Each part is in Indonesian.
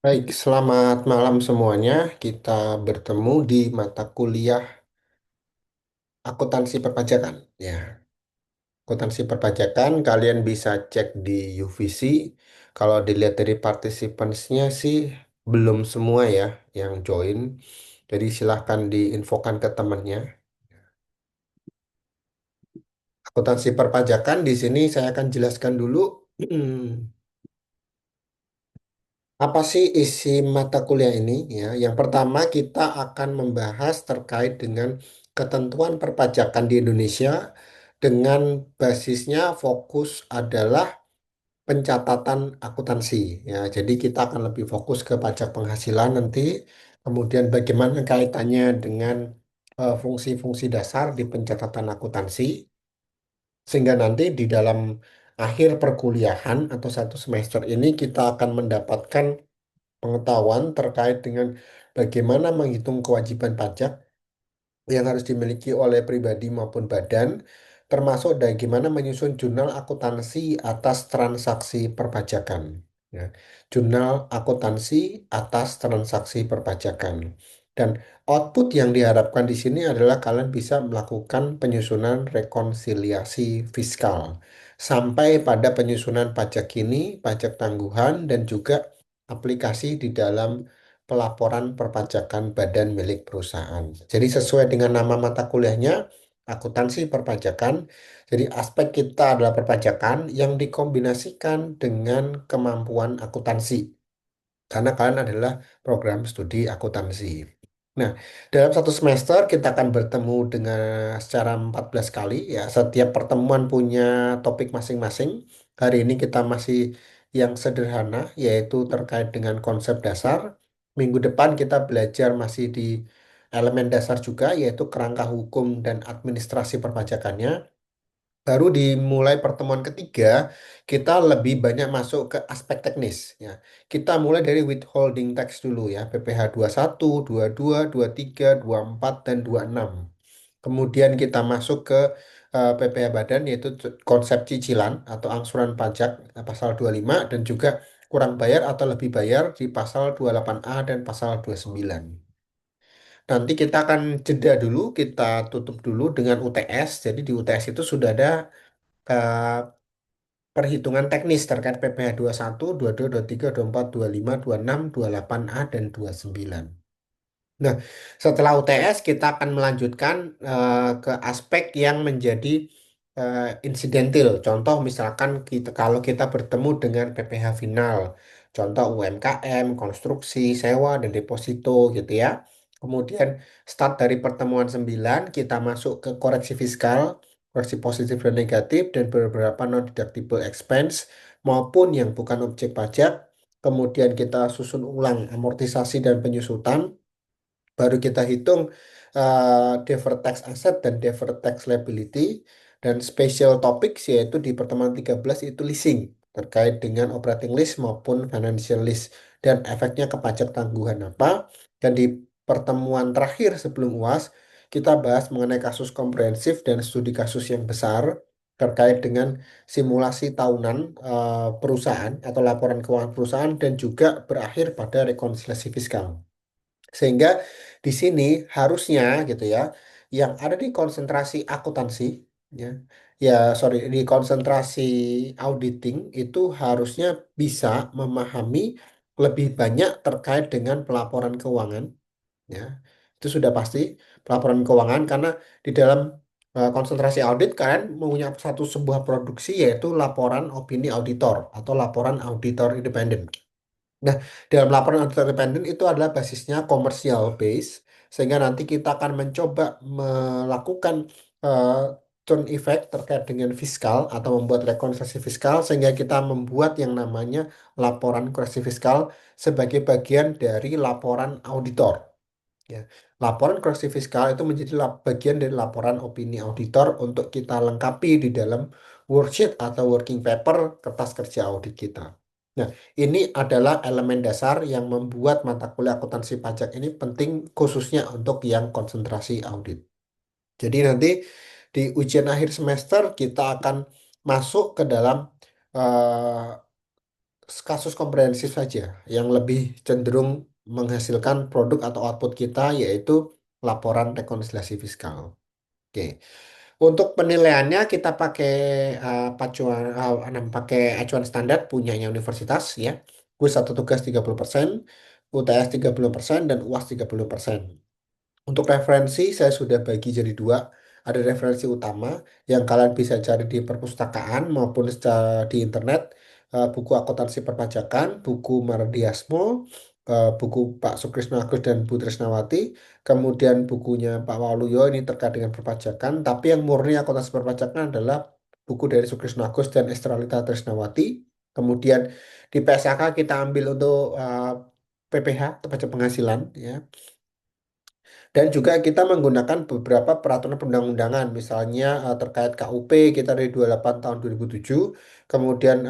Baik, selamat malam semuanya. Kita bertemu di mata kuliah akuntansi perpajakan. Ya, akuntansi perpajakan kalian bisa cek di UVC. Kalau dilihat dari partisipansnya sih belum semua ya yang join. Jadi silahkan diinfokan ke temannya. Akuntansi perpajakan di sini saya akan jelaskan dulu. Apa sih isi mata kuliah ini ya? Yang pertama kita akan membahas terkait dengan ketentuan perpajakan di Indonesia dengan basisnya fokus adalah pencatatan akuntansi ya. Jadi kita akan lebih fokus ke pajak penghasilan nanti, kemudian bagaimana kaitannya dengan fungsi-fungsi dasar di pencatatan akuntansi sehingga nanti di dalam akhir perkuliahan atau satu semester ini kita akan mendapatkan pengetahuan terkait dengan bagaimana menghitung kewajiban pajak yang harus dimiliki oleh pribadi maupun badan, termasuk bagaimana menyusun jurnal akuntansi atas transaksi perpajakan. Ya, jurnal akuntansi atas transaksi perpajakan. Dan output yang diharapkan di sini adalah kalian bisa melakukan penyusunan rekonsiliasi fiskal sampai pada penyusunan pajak kini, pajak tangguhan, dan juga aplikasi di dalam pelaporan perpajakan badan milik perusahaan. Jadi sesuai dengan nama mata kuliahnya, akuntansi perpajakan. Jadi aspek kita adalah perpajakan yang dikombinasikan dengan kemampuan akuntansi. Karena kalian adalah program studi akuntansi. Nah, dalam satu semester kita akan bertemu dengan secara 14 kali ya. Setiap pertemuan punya topik masing-masing. Hari ini kita masih yang sederhana yaitu terkait dengan konsep dasar. Minggu depan kita belajar masih di elemen dasar juga yaitu kerangka hukum dan administrasi perpajakannya. Baru dimulai pertemuan ketiga, kita lebih banyak masuk ke aspek teknis ya. Kita mulai dari withholding tax dulu ya, PPh 21, 22, 23, 24 dan 26. Kemudian kita masuk ke PPh badan yaitu konsep cicilan atau angsuran pajak pasal 25 dan juga kurang bayar atau lebih bayar di pasal 28A dan pasal 29. Nanti kita akan jeda dulu, kita tutup dulu dengan UTS. Jadi di UTS itu sudah ada eh, perhitungan teknis terkait PPh 21, 22, 23, 24, 25, 26, 28A dan 29. Nah, setelah UTS kita akan melanjutkan ke aspek yang menjadi insidentil. Contoh misalkan kalau kita bertemu dengan PPh final, contoh UMKM, konstruksi, sewa dan deposito gitu ya. Kemudian start dari pertemuan 9 kita masuk ke koreksi fiskal, koreksi positif dan negatif dan beberapa non-deductible expense maupun yang bukan objek pajak. Kemudian kita susun ulang amortisasi dan penyusutan. Baru kita hitung deferred tax asset dan deferred tax liability dan special topics yaitu di pertemuan 13 itu leasing terkait dengan operating lease maupun financial lease dan efeknya ke pajak tangguhan apa. Dan di pertemuan terakhir sebelum UAS kita bahas mengenai kasus komprehensif dan studi kasus yang besar terkait dengan simulasi tahunan perusahaan atau laporan keuangan perusahaan dan juga berakhir pada rekonsiliasi fiskal. Sehingga di sini harusnya gitu ya, yang ada di konsentrasi akuntansi, ya, ya sorry, di konsentrasi auditing itu harusnya bisa memahami lebih banyak terkait dengan pelaporan keuangan, ya. Itu sudah pasti pelaporan keuangan karena di dalam konsentrasi audit kalian mempunyai satu sebuah produksi yaitu laporan opini auditor atau laporan auditor independen. Nah, dalam laporan auditor independen itu adalah basisnya commercial base, sehingga nanti kita akan mencoba melakukan eh, turn effect terkait dengan fiskal atau membuat rekonsiliasi fiskal, sehingga kita membuat yang namanya laporan koreksi fiskal sebagai bagian dari laporan auditor. Ya. Laporan koreksi fiskal itu menjadi bagian dari laporan opini auditor untuk kita lengkapi di dalam worksheet atau working paper kertas kerja audit kita. Nah, ini adalah elemen dasar yang membuat mata kuliah akuntansi pajak ini penting khususnya untuk yang konsentrasi audit. Jadi nanti di ujian akhir semester kita akan masuk ke dalam eh, kasus komprehensif saja yang lebih cenderung menghasilkan produk atau output kita yaitu laporan rekonsiliasi fiskal. Oke. Untuk penilaiannya kita pakai pakai acuan standar punyanya universitas ya. Kuis satu tugas 30%, UTS 30%, dan UAS 30%. Untuk referensi saya sudah bagi jadi dua. Ada referensi utama yang kalian bisa cari di perpustakaan maupun secara di internet. Buku akuntansi perpajakan, buku Mardiasmo, buku Pak Sukrisno Agus dan Bu Trisnawati. Kemudian bukunya Pak Waluyo ini terkait dengan perpajakan. Tapi yang murni akuntansi perpajakan adalah buku dari Sukrisno Agus dan Estralita Trisnawati. Kemudian di PSAK kita ambil untuk PPH, atau pajak penghasilan ya. Dan juga kita menggunakan beberapa peraturan perundang-undangan, misalnya terkait KUP kita dari 28 tahun 2007, kemudian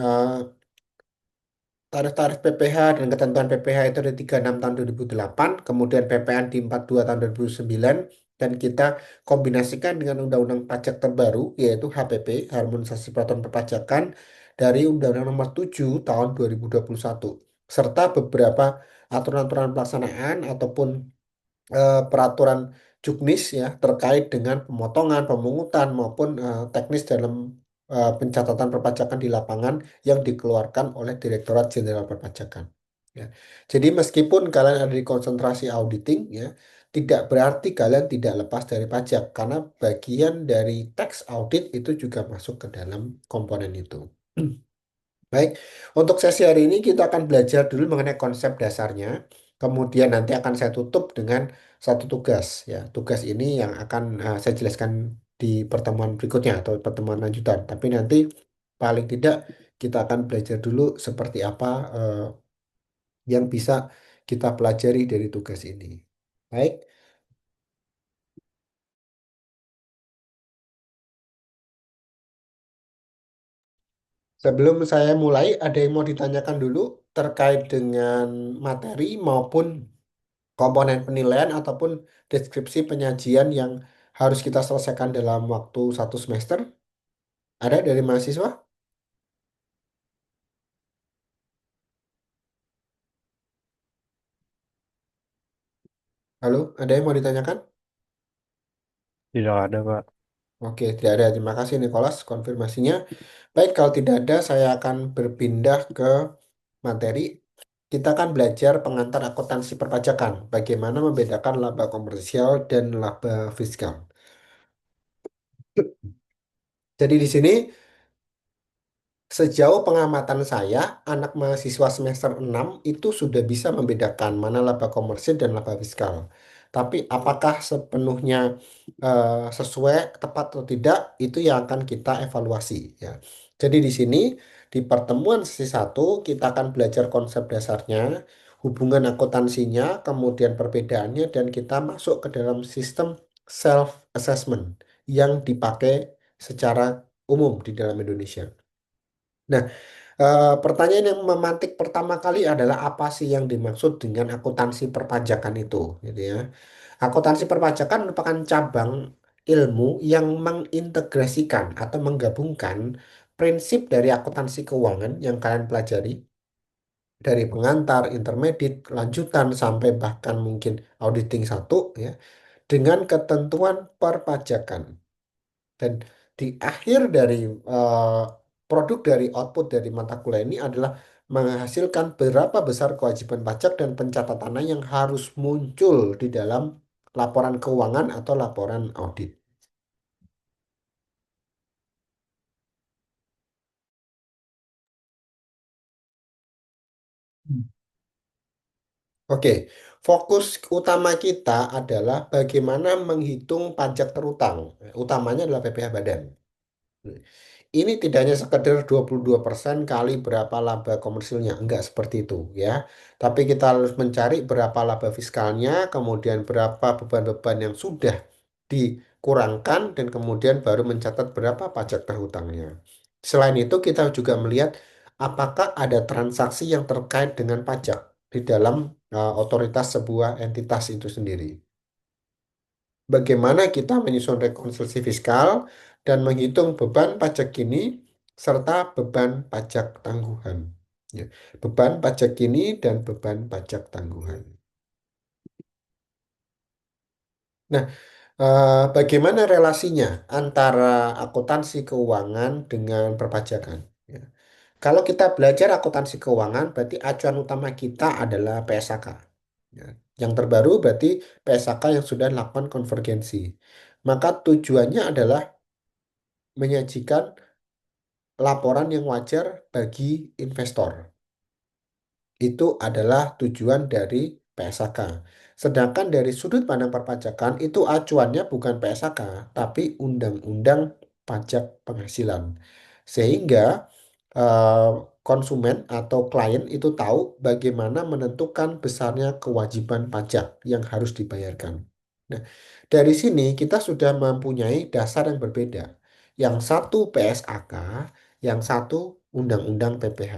tarif-tarif PPh dan ketentuan PPh itu dari 36 tahun 2008, kemudian PPN di 42 tahun 2009, dan kita kombinasikan dengan Undang-Undang Pajak terbaru, yaitu HPP, Harmonisasi Peraturan Perpajakan, dari Undang-Undang Nomor 7 tahun 2021, serta beberapa aturan-aturan pelaksanaan ataupun peraturan juknis ya terkait dengan pemotongan, pemungutan maupun teknis dalam pencatatan perpajakan di lapangan yang dikeluarkan oleh Direktorat Jenderal Perpajakan. Ya. Jadi meskipun kalian ada di konsentrasi auditing ya, tidak berarti kalian tidak lepas dari pajak karena bagian dari tax audit itu juga masuk ke dalam komponen itu. Baik, untuk sesi hari ini kita akan belajar dulu mengenai konsep dasarnya. Kemudian nanti akan saya tutup dengan satu tugas. Ya, tugas ini yang akan saya jelaskan di pertemuan berikutnya atau pertemuan lanjutan. Tapi nanti paling tidak kita akan belajar dulu seperti apa yang bisa kita pelajari dari tugas ini. Baik, sebelum saya mulai, ada yang mau ditanyakan dulu terkait dengan materi maupun komponen penilaian ataupun deskripsi penyajian yang harus kita selesaikan dalam waktu satu semester? Ada dari mahasiswa? Halo, ada yang mau ditanyakan? Tidak ada, Pak. Oke, tidak ada. Terima kasih Nicholas konfirmasinya. Baik, kalau tidak ada, saya akan berpindah ke materi. Kita akan belajar pengantar akuntansi perpajakan. Bagaimana membedakan laba komersial dan laba fiskal. Jadi di sini sejauh pengamatan saya, anak mahasiswa semester 6 itu sudah bisa membedakan mana laba komersil dan laba fiskal. Tapi apakah sepenuhnya sesuai, tepat atau tidak, itu yang akan kita evaluasi ya. Jadi di sini di pertemuan sesi 1 kita akan belajar konsep dasarnya, hubungan akuntansinya, kemudian perbedaannya dan kita masuk ke dalam sistem self assessment yang dipakai secara umum di dalam Indonesia. Nah, pertanyaan yang memantik pertama kali adalah apa sih yang dimaksud dengan akuntansi perpajakan itu, gitu ya. Akuntansi perpajakan merupakan cabang ilmu yang mengintegrasikan atau menggabungkan prinsip dari akuntansi keuangan yang kalian pelajari dari pengantar, intermediate, lanjutan sampai bahkan mungkin auditing satu ya, dengan ketentuan perpajakan. Dan di akhir dari eh, produk dari output dari mata kuliah ini adalah menghasilkan berapa besar kewajiban pajak dan pencatatannya yang harus muncul di dalam laporan keuangan atau laporan audit. Hmm. Oke, fokus utama kita adalah bagaimana menghitung pajak terutang. Utamanya adalah PPh Badan. Ini tidak hanya sekedar 22% kali berapa laba komersilnya, enggak seperti itu ya. Tapi kita harus mencari berapa laba fiskalnya, kemudian berapa beban-beban yang sudah dikurangkan, dan kemudian baru mencatat berapa pajak terhutangnya. Selain itu, kita juga melihat apakah ada transaksi yang terkait dengan pajak di dalam otoritas sebuah entitas itu sendiri. Bagaimana kita menyusun rekonsiliasi fiskal dan menghitung beban pajak kini serta beban pajak tangguhan. Ya. Beban pajak kini dan beban pajak tangguhan. Nah, bagaimana relasinya antara akuntansi keuangan dengan perpajakan? Ya. Kalau kita belajar akuntansi keuangan, berarti acuan utama kita adalah PSAK. Ya. Yang terbaru berarti PSAK yang sudah melakukan konvergensi. Maka tujuannya adalah menyajikan laporan yang wajar bagi investor. Itu adalah tujuan dari PSAK. Sedangkan dari sudut pandang perpajakan itu acuannya bukan PSAK, tapi Undang-Undang Pajak Penghasilan. Sehingga eh, konsumen atau klien itu tahu bagaimana menentukan besarnya kewajiban pajak yang harus dibayarkan. Nah, dari sini kita sudah mempunyai dasar yang berbeda. Yang satu PSAK, yang satu Undang-Undang PPh.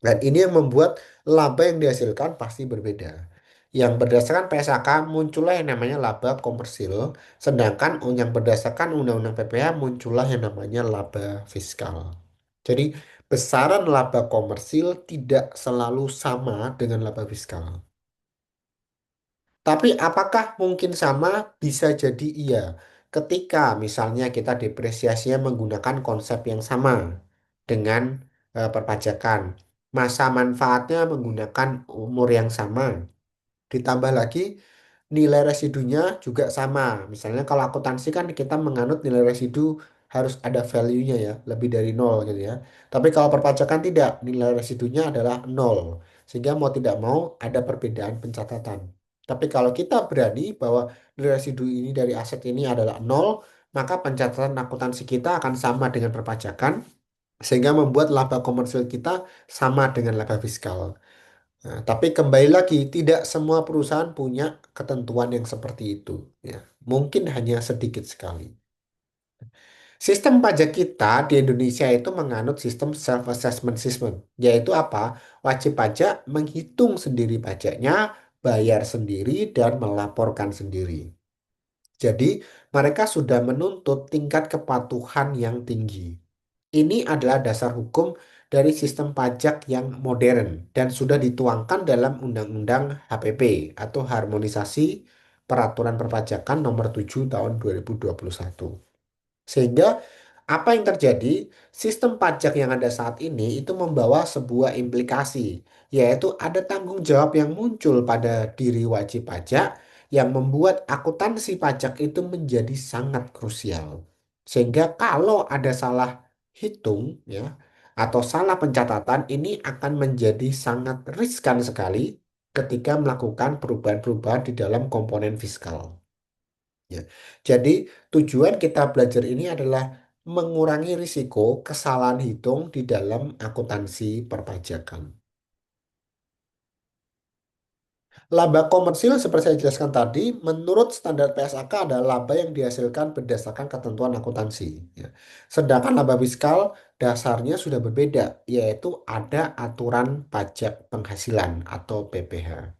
Dan ini yang membuat laba yang dihasilkan pasti berbeda. Yang berdasarkan PSAK muncullah yang namanya laba komersil, sedangkan yang berdasarkan Undang-Undang PPh muncullah yang namanya laba fiskal. Jadi besaran laba komersil tidak selalu sama dengan laba fiskal. Tapi apakah mungkin sama? Bisa jadi iya. Ketika misalnya kita depresiasinya menggunakan konsep yang sama dengan perpajakan. Masa manfaatnya menggunakan umur yang sama. Ditambah lagi nilai residunya juga sama. Misalnya kalau akuntansi kan kita menganut nilai residu harus ada value-nya ya, lebih dari nol gitu ya. Tapi kalau perpajakan tidak, nilai residunya adalah nol. Sehingga mau tidak mau ada perbedaan pencatatan. Tapi kalau kita berani bahwa nilai residu ini dari aset ini adalah nol, maka pencatatan akuntansi kita akan sama dengan perpajakan, sehingga membuat laba komersil kita sama dengan laba fiskal. Nah, tapi kembali lagi, tidak semua perusahaan punya ketentuan yang seperti itu. Ya, mungkin hanya sedikit sekali. Sistem pajak kita di Indonesia itu menganut sistem self-assessment system, yaitu apa? Wajib pajak menghitung sendiri pajaknya, bayar sendiri, dan melaporkan sendiri. Jadi, mereka sudah menuntut tingkat kepatuhan yang tinggi. Ini adalah dasar hukum dari sistem pajak yang modern dan sudah dituangkan dalam Undang-Undang HPP atau Harmonisasi Peraturan Perpajakan Nomor 7 Tahun 2021. Sehingga apa yang terjadi? Sistem pajak yang ada saat ini itu membawa sebuah implikasi, yaitu ada tanggung jawab yang muncul pada diri wajib pajak yang membuat akuntansi pajak itu menjadi sangat krusial. Sehingga kalau ada salah hitung ya atau salah pencatatan ini akan menjadi sangat riskan sekali ketika melakukan perubahan-perubahan di dalam komponen fiskal. Ya. Jadi tujuan kita belajar ini adalah mengurangi risiko kesalahan hitung di dalam akuntansi perpajakan. Laba komersil seperti saya jelaskan tadi, menurut standar PSAK adalah laba yang dihasilkan berdasarkan ketentuan akuntansi. Ya. Sedangkan laba fiskal dasarnya sudah berbeda, yaitu ada aturan pajak penghasilan atau PPh.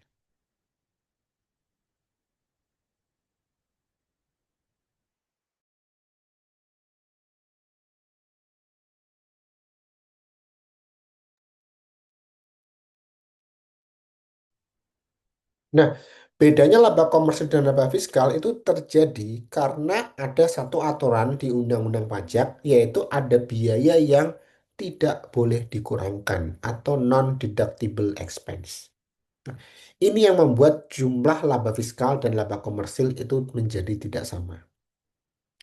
Nah, bedanya laba komersil dan laba fiskal itu terjadi karena ada satu aturan di Undang-Undang Pajak, yaitu ada biaya yang tidak boleh dikurangkan atau non-deductible expense. Nah, ini yang membuat jumlah laba fiskal dan laba komersil itu menjadi tidak sama.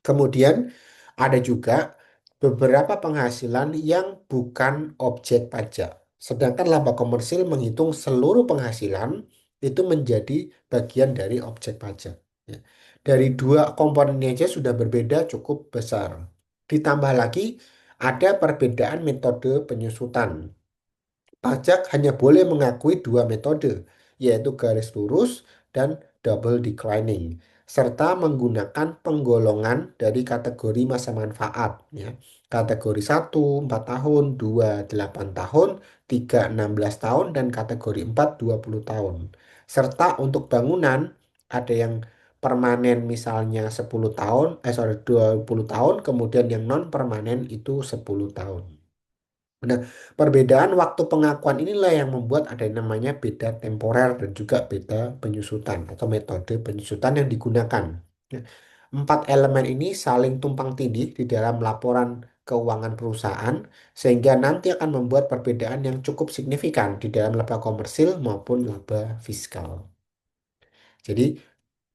Kemudian ada juga beberapa penghasilan yang bukan objek pajak. Sedangkan laba komersil menghitung seluruh penghasilan itu menjadi bagian dari objek pajak. Ya. Dari dua komponen ini aja sudah berbeda cukup besar. Ditambah lagi ada perbedaan metode penyusutan. Pajak hanya boleh mengakui dua metode, yaitu garis lurus dan double declining, serta menggunakan penggolongan dari kategori masa manfaat. Ya. Kategori satu 4 tahun, 2 8 tahun, 3 16 tahun, dan kategori 4 20 tahun. Serta untuk bangunan, ada yang permanen misalnya 10 tahun, 20 tahun, kemudian yang non permanen itu 10 tahun. Nah, perbedaan waktu pengakuan inilah yang membuat ada yang namanya beda temporer dan juga beda penyusutan atau metode penyusutan yang digunakan. Nah, empat elemen ini saling tumpang tindih di dalam laporan keuangan perusahaan sehingga nanti akan membuat perbedaan yang cukup signifikan di dalam laba komersil maupun laba fiskal. Jadi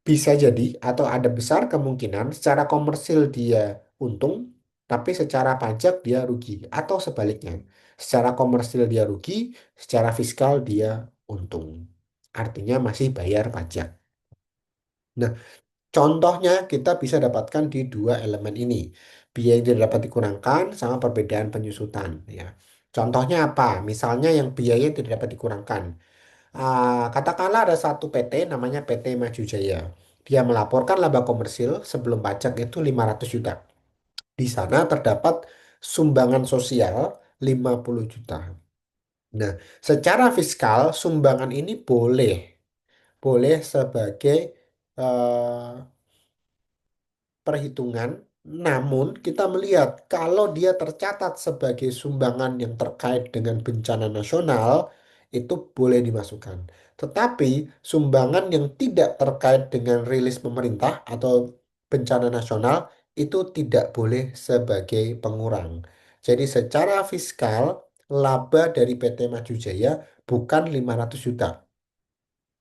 bisa jadi atau ada besar kemungkinan secara komersil dia untung, tapi secara pajak dia rugi. Atau sebaliknya, secara komersil dia rugi, secara fiskal dia untung. Artinya masih bayar pajak. Nah, contohnya kita bisa dapatkan di dua elemen ini. Biaya yang tidak dapat dikurangkan sama perbedaan penyusutan. Ya. Contohnya apa? Misalnya yang biaya yang tidak dapat dikurangkan. Katakanlah ada satu PT namanya PT Maju Jaya. Dia melaporkan laba komersil sebelum pajak itu 500 juta. Di sana terdapat sumbangan sosial 50 juta. Nah, secara fiskal sumbangan ini boleh sebagai eh, perhitungan, namun kita melihat kalau dia tercatat sebagai sumbangan yang terkait dengan bencana nasional, itu boleh dimasukkan. Tetapi sumbangan yang tidak terkait dengan rilis pemerintah atau bencana nasional itu tidak boleh sebagai pengurang. Jadi secara fiskal, laba dari PT Maju Jaya bukan 500 juta,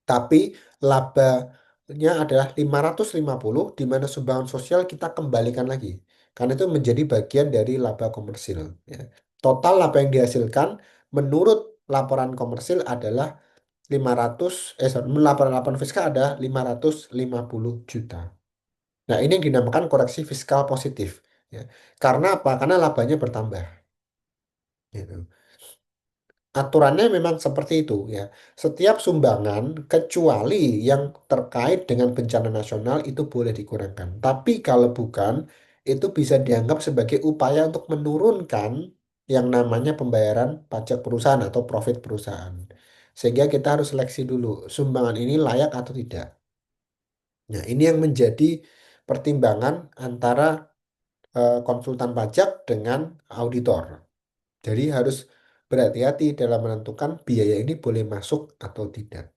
tapi labanya adalah 550 di mana sumbangan sosial kita kembalikan lagi. Karena itu menjadi bagian dari laba komersil. Ya. Total laba yang dihasilkan menurut laporan komersil adalah 500, laporan fiskal ada 550 juta. Nah, ini yang dinamakan koreksi fiskal positif. Ya. Karena apa? Karena labanya bertambah. Gitu. Aturannya memang seperti itu ya. Setiap sumbangan kecuali yang terkait dengan bencana nasional itu boleh dikurangkan. Tapi kalau bukan, itu bisa dianggap sebagai upaya untuk menurunkan yang namanya pembayaran pajak perusahaan atau profit perusahaan. Sehingga kita harus seleksi dulu, sumbangan ini layak atau tidak. Nah, ini yang menjadi pertimbangan antara konsultan pajak dengan auditor. Jadi harus berhati-hati dalam menentukan biaya ini boleh masuk atau tidak.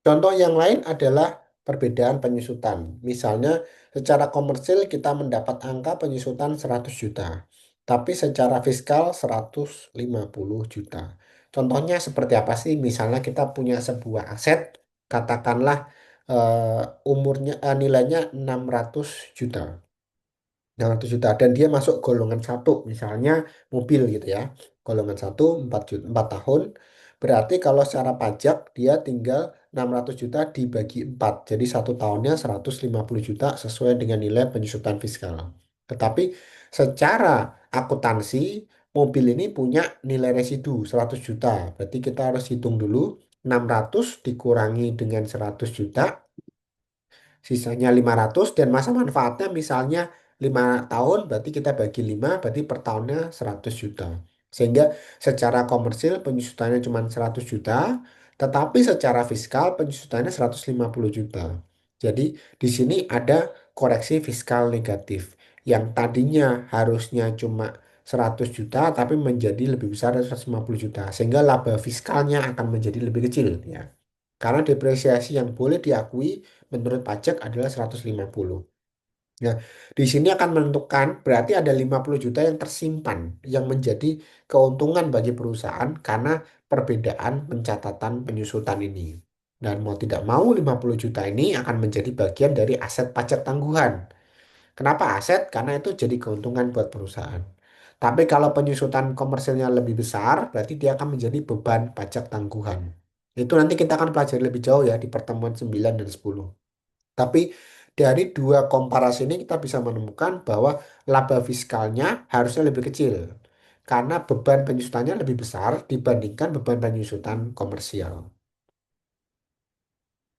Contoh yang lain adalah perbedaan penyusutan. Misalnya, secara komersil kita mendapat angka penyusutan 100 juta, tapi secara fiskal 150 juta. Contohnya seperti apa sih? Misalnya kita punya sebuah aset, katakanlah nilainya 600 juta. 600 juta dan dia masuk golongan satu misalnya mobil gitu ya, golongan satu 4 juta, 4 tahun, berarti kalau secara pajak dia tinggal 600 juta dibagi 4 jadi satu tahunnya 150 juta sesuai dengan nilai penyusutan fiskal. Tetapi secara akuntansi mobil ini punya nilai residu 100 juta, berarti kita harus hitung dulu 600 dikurangi dengan 100 juta, sisanya 500 dan masa manfaatnya misalnya 5 tahun berarti kita bagi 5 berarti per tahunnya 100 juta. Sehingga secara komersil penyusutannya cuma 100 juta tetapi secara fiskal penyusutannya 150 juta. Jadi di sini ada koreksi fiskal negatif yang tadinya harusnya cuma 100 juta tapi menjadi lebih besar dari 150 juta sehingga laba fiskalnya akan menjadi lebih kecil ya. Karena depresiasi yang boleh diakui menurut pajak adalah 150. Nah, di sini akan menentukan berarti ada 50 juta yang tersimpan yang menjadi keuntungan bagi perusahaan karena perbedaan pencatatan penyusutan ini. Dan mau tidak mau 50 juta ini akan menjadi bagian dari aset pajak tangguhan. Kenapa aset? Karena itu jadi keuntungan buat perusahaan. Tapi kalau penyusutan komersilnya lebih besar, berarti dia akan menjadi beban pajak tangguhan. Itu nanti kita akan pelajari lebih jauh ya di pertemuan 9 dan 10. Tapi dari dua komparasi ini kita bisa menemukan bahwa laba fiskalnya harusnya lebih kecil. Karena beban penyusutannya lebih besar dibandingkan beban penyusutan komersial.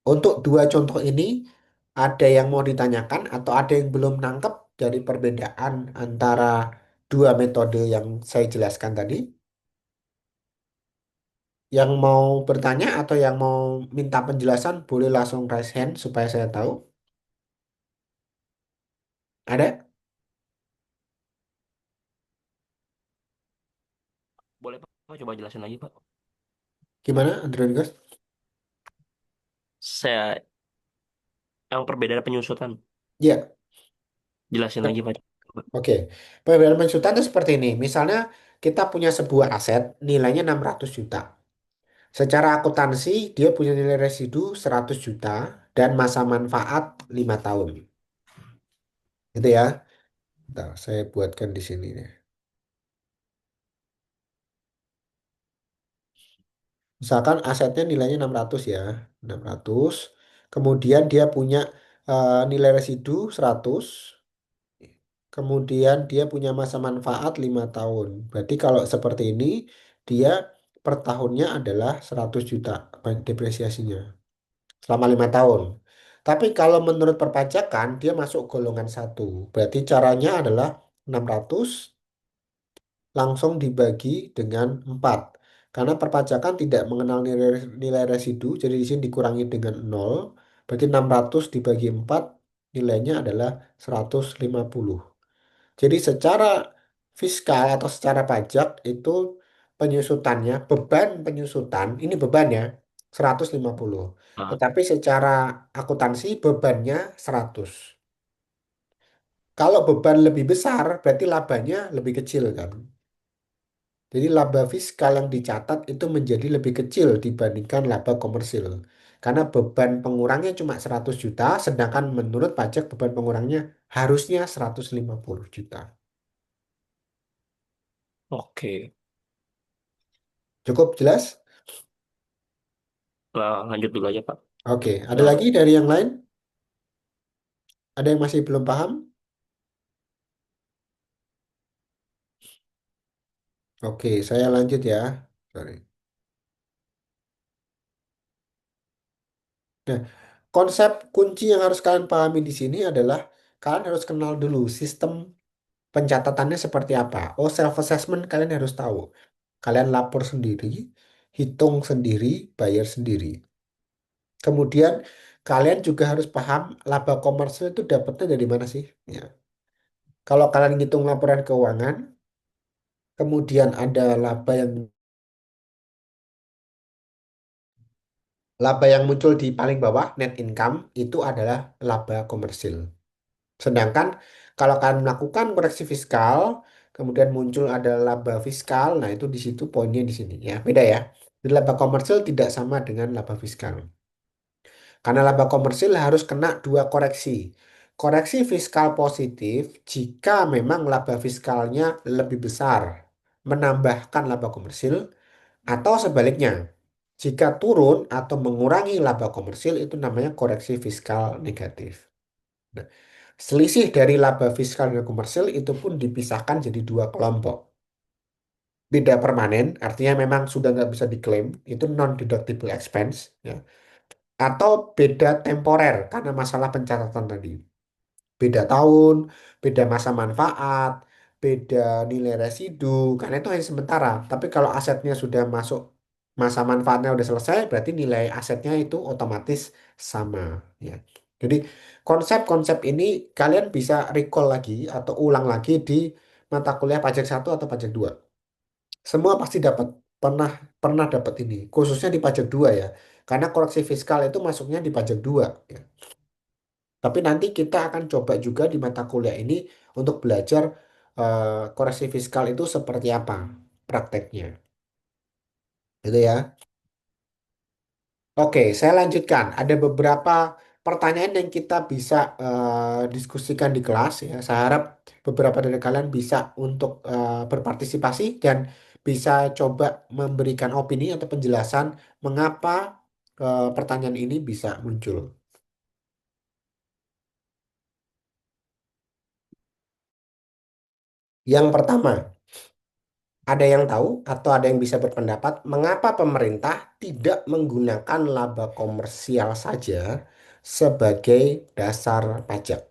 Untuk dua contoh ini, ada yang mau ditanyakan atau ada yang belum nangkep dari perbedaan antara dua metode yang saya jelaskan tadi? Yang mau bertanya atau yang mau minta penjelasan boleh langsung raise hand supaya saya tahu. Ada? Boleh Pak, coba jelasin lagi Pak. Gimana, Andronicus? Saya yang perbedaan penyusutan. Ya. Jelasin lagi Pak. Coba. Oke, perbedaan pensutan itu seperti ini. Misalnya kita punya sebuah aset nilainya 600 juta. Secara akuntansi dia punya nilai residu 100 juta dan masa manfaat 5 tahun. Gitu ya. Bentar, saya buatkan di sini nih. Misalkan asetnya nilainya 600 ya. 600. Kemudian dia punya nilai residu 100. Kemudian dia punya masa manfaat 5 tahun. Berarti kalau seperti ini, dia per tahunnya adalah 100 juta depresiasinya selama 5 tahun. Tapi kalau menurut perpajakan, dia masuk golongan satu. Berarti caranya adalah 600 langsung dibagi dengan 4. Karena perpajakan tidak mengenal nilai residu, jadi di sini dikurangi dengan 0. Berarti 600 dibagi 4 nilainya adalah 150. Jadi secara fiskal atau secara pajak itu penyusutannya, beban penyusutan, ini bebannya 150. Ah, Tetapi secara akuntansi bebannya 100. Kalau beban lebih besar, berarti labanya lebih kecil kan. Jadi laba fiskal yang dicatat itu menjadi lebih kecil dibandingkan laba komersil. Karena beban pengurangnya cuma 100 juta, sedangkan menurut pajak beban pengurangnya harusnya 150 juta. oke. Cukup jelas? Lah, lanjut dulu aja Pak. Oke, ada Yang lagi dari yang lain? Ada yang masih belum paham? Oke, saya lanjut ya. Sorry. Nah, konsep kunci yang harus kalian pahami di sini adalah kalian harus kenal dulu sistem pencatatannya seperti apa. Oh, self assessment kalian harus tahu. Kalian lapor sendiri, hitung sendiri, bayar sendiri. Kemudian kalian juga harus paham laba komersil itu dapatnya dari mana sih? Ya. Kalau kalian ngitung laporan keuangan, kemudian ada laba yang muncul di paling bawah, net income, itu adalah laba komersil. Sedangkan kalau kalian melakukan koreksi fiskal, kemudian muncul ada laba fiskal, nah itu di situ poinnya di sini ya, beda ya. Jadi laba komersil tidak sama dengan laba fiskal. Karena laba komersil harus kena dua koreksi. Koreksi fiskal positif jika memang laba fiskalnya lebih besar, menambahkan laba komersil, atau sebaliknya. Jika turun atau mengurangi laba komersil itu namanya koreksi fiskal negatif. Nah, selisih dari laba fiskal dan komersil itu pun dipisahkan jadi dua kelompok. Beda permanen, artinya memang sudah nggak bisa diklaim, itu non-deductible expense, ya. Atau beda temporer karena masalah pencatatan tadi. Beda tahun, beda masa manfaat, beda nilai residu, karena itu hanya sementara. Tapi kalau asetnya sudah masuk masa manfaatnya udah selesai, berarti nilai asetnya itu otomatis sama. Ya. Jadi konsep-konsep ini kalian bisa recall lagi atau ulang lagi di mata kuliah pajak satu atau pajak 2. Semua pasti dapat pernah pernah dapat ini, khususnya di pajak 2 ya. Karena koreksi fiskal itu masuknya di pajak 2. Ya. Tapi nanti kita akan coba juga di mata kuliah ini untuk belajar koreksi fiskal itu seperti apa prakteknya. Gitu ya. Oke, saya lanjutkan. Ada beberapa pertanyaan yang kita bisa diskusikan di kelas ya. Saya harap beberapa dari kalian bisa untuk berpartisipasi dan bisa coba memberikan opini atau penjelasan mengapa pertanyaan ini bisa muncul. Yang pertama, ada yang tahu atau ada yang bisa berpendapat mengapa pemerintah tidak menggunakan laba komersial saja sebagai dasar pajak?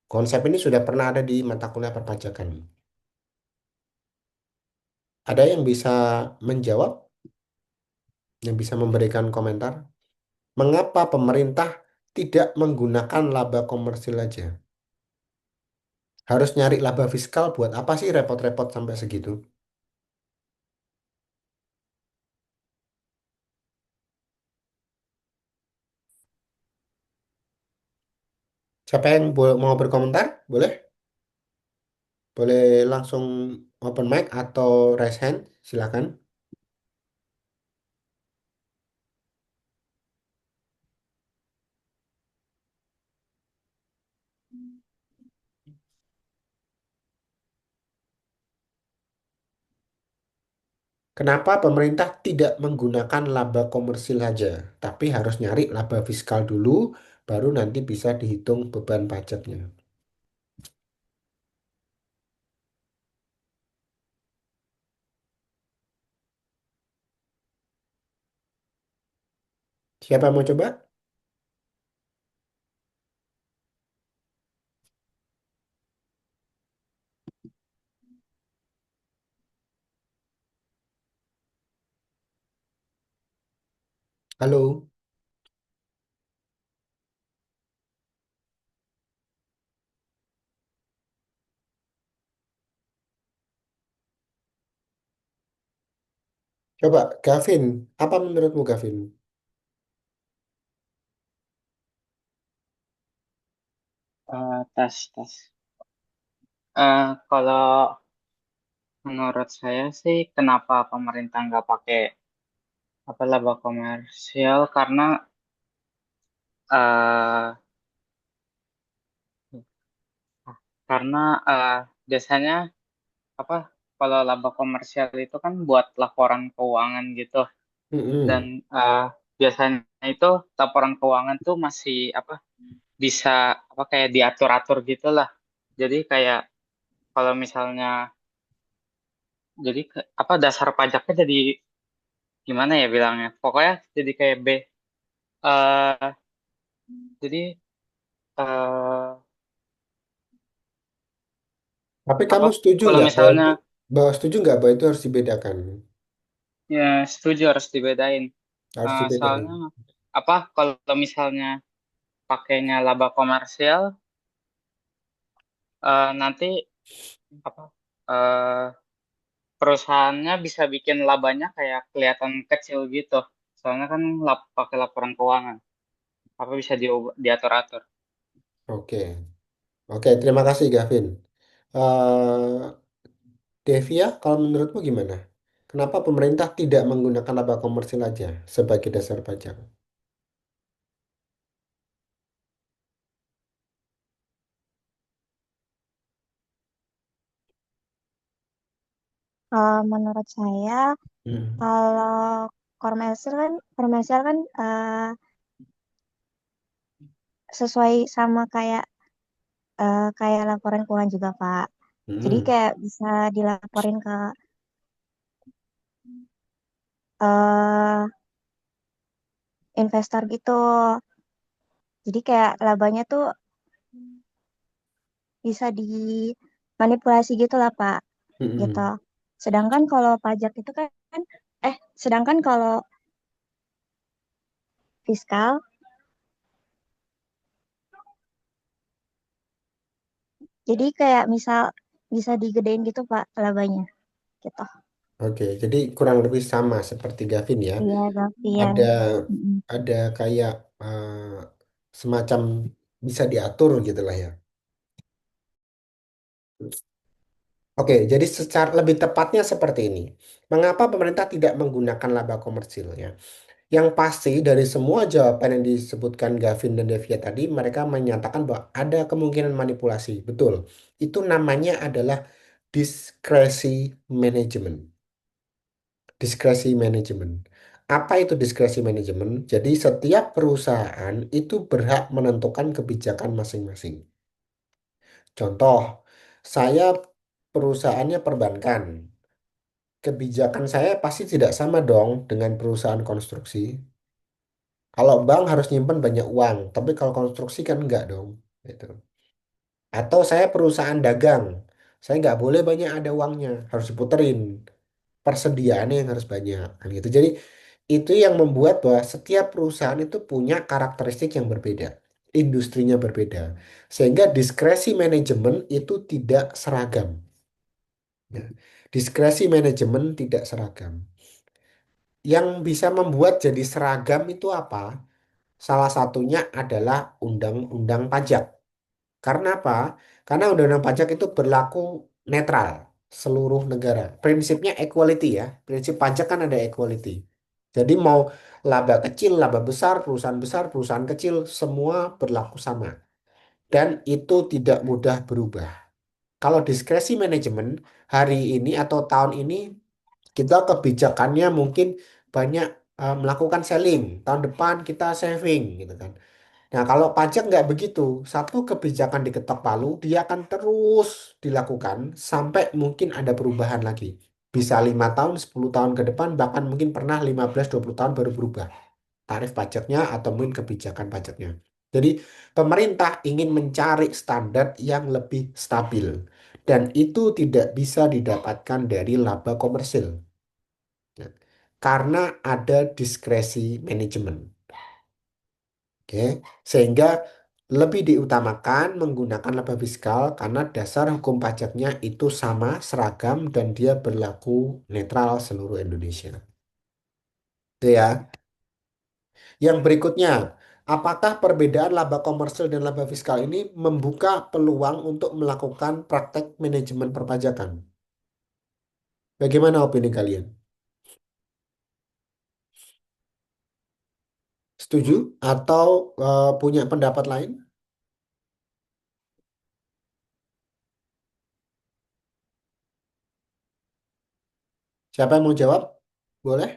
Konsep ini sudah pernah ada di mata kuliah perpajakan. Ada yang bisa menjawab, yang bisa memberikan komentar? Mengapa pemerintah tidak menggunakan laba komersil saja? Harus nyari laba fiskal buat apa sih repot-repot sampai segitu? Siapa yang mau berkomentar? Boleh? Boleh langsung open mic atau raise hand? Silakan. Kenapa pemerintah tidak menggunakan laba komersil saja, tapi harus nyari laba fiskal dulu, baru nanti bisa dihitung beban pajaknya. Siapa yang mau coba? Halo, coba Gavin. Apa menurutmu Gavin? Tes tes. Kalau menurut saya sih, kenapa pemerintah nggak pakai apa laba komersial? Eh karena biasanya apa kalau laba komersial itu kan buat laporan keuangan gitu, dan Mm-mm. eh, biasanya itu laporan keuangan tuh masih apa bisa apa kayak diatur-atur gitu lah. Jadi kayak kalau misalnya apa dasar pajaknya jadi gimana ya bilangnya? Pokoknya jadi kayak eh jadi eh Tapi apa kamu setuju kalau nggak bahwa misalnya itu, bahwa itu harus dibedakan? ya setuju harus dibedain. Harus dibedain. Soalnya apa kalau misalnya pakainya laba komersial nanti apa eh, perusahaannya bisa bikin labanya kayak kelihatan kecil gitu. Soalnya kan pakai laporan keuangan apa bisa diatur-atur. Oke, oke. Terima kasih Gavin. Devia, kalau menurutmu gimana? Kenapa pemerintah tidak menggunakan laba komersil aja sebagai dasar pajak? Menurut saya, Hmm. kalau komersial kan sesuai sama kayak laporan keuangan juga, Pak. Jadi Hmm. kayak bisa dilaporin ke eh, investor gitu. Jadi kayak labanya tuh bisa dimanipulasi gitu lah, Pak. Gitu. Hmm. Sedangkan kalau pajak itu kan, sedangkan kalau fiskal, jadi kayak misal bisa digedein gitu, Pak, labanya. Gitu. Oke, jadi kurang lebih sama seperti Gavin ya. Iya, Gavian. Ada Mm-mm. ada kayak semacam bisa diatur gitu lah ya. Oke, jadi secara lebih tepatnya seperti ini. Mengapa pemerintah tidak menggunakan laba komersil ya? Yang pasti dari semua jawaban yang disebutkan Gavin dan Devia tadi, mereka menyatakan bahwa ada kemungkinan manipulasi. Betul. Itu namanya adalah diskresi manajemen. Diskresi manajemen. Apa itu diskresi manajemen? Jadi setiap perusahaan itu berhak menentukan kebijakan masing-masing. Contoh, saya perusahaannya perbankan. Kebijakan saya pasti tidak sama dong dengan perusahaan konstruksi. Kalau bank harus nyimpan banyak uang, tapi kalau konstruksi kan enggak dong. Gitu. Atau saya perusahaan dagang, saya nggak boleh banyak ada uangnya, harus diputerin. Persediaannya yang harus banyak, kan gitu. Jadi itu yang membuat bahwa setiap perusahaan itu punya karakteristik yang berbeda. industrinya berbeda. Sehingga diskresi manajemen itu tidak seragam. Ya. Diskresi manajemen tidak seragam. Yang bisa membuat jadi seragam itu apa? Salah satunya adalah undang-undang pajak. Karena apa? Karena undang-undang pajak itu berlaku netral seluruh negara. Prinsipnya equality ya. Prinsip pajak kan ada equality. Jadi mau laba kecil, laba besar, perusahaan kecil, semua berlaku sama. Dan itu tidak mudah berubah. Kalau diskresi manajemen hari ini atau tahun ini kita kebijakannya mungkin banyak melakukan selling. Tahun depan kita saving gitu kan. Nah, kalau pajak nggak begitu, satu kebijakan diketok palu, dia akan terus dilakukan sampai mungkin ada perubahan lagi. Bisa 5 tahun, 10 tahun ke depan, bahkan mungkin pernah 15-20 tahun baru berubah tarif pajaknya atau mungkin kebijakan pajaknya. Jadi, pemerintah ingin mencari standar yang lebih stabil. Dan itu tidak bisa didapatkan dari laba komersil. Ya. Karena ada diskresi manajemen. Oke, sehingga lebih diutamakan menggunakan laba fiskal karena dasar hukum pajaknya itu sama, seragam, dan dia berlaku netral seluruh Indonesia. Itu ya. Yang berikutnya, apakah perbedaan laba komersil dan laba fiskal ini membuka peluang untuk melakukan praktek manajemen perpajakan? Bagaimana opini kalian? Setuju atau punya pendapat lain? Siapa yang mau jawab? Boleh?